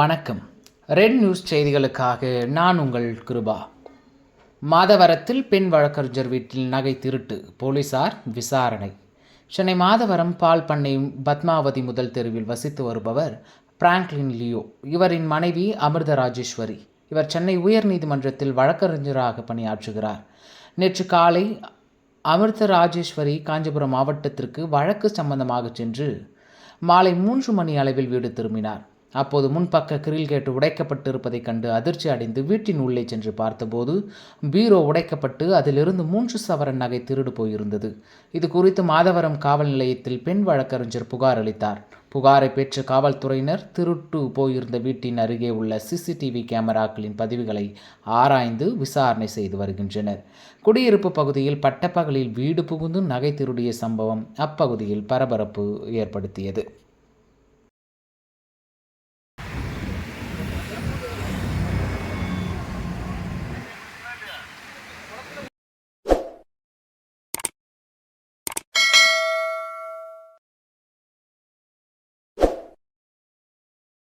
வணக்கம். Red news செய்திகளுக்காக நான் உங்கள் கிருபா. மாதவரத்தில் பெண் வழக்கறிஞர் வீட்டில் நகை திருட்டு, போலீசார் விசாரணை. சென்னை மாதவரம் பால் பண்ணை பத்மாவதி முதல் தெருவில் வசித்து வருபவர் பிராங்க்லின் லியோ. இவரின் மனைவி அமிர்த ராஜேஸ்வரி. இவர் சென்னை உயர்நீதிமன்றத்தில் வழக்கறிஞராக பணியாற்றுகிறார். நேற்று காலை அமிர்த ராஜேஸ்வரி காஞ்சிபுரம் மாவட்டத்திற்கு வழக்கு சம்பந்தமாக சென்று மாலை 3 மணி அளவில் வீடு திரும்பினார். அப்போது முன்பக்க கிரில் கேட்டு உடைக்கப்பட்டிருப்பதைக் கண்டு அதிர்ச்சி அடைந்து வீட்டின் உள்ளே சென்று பார்த்தபோது பீரோ உடைக்கப்பட்டு அதிலிருந்து 3 சவரன் நகை திருடு போயிருந்தது. இது குறித்து மாதவரம் காவல் நிலையத்தில் பெண் வழக்கறிஞர் புகார் அளித்தார். புகாரை பெற்ற காவல்துறையினர் திருட்டு போயிருந்த வீட்டின் அருகே உள்ள சிசிடிவி கேமராக்களின் பதிவுகளை ஆராய்ந்து விசாரணை செய்து வருகின்றனர். குடியிருப்பு பகுதியில் பட்டப்பகலில் வீடு புகுந்து நகை திருடிய சம்பவம் அப்பகுதியில் பரபரப்பு ஏற்படுத்தியது.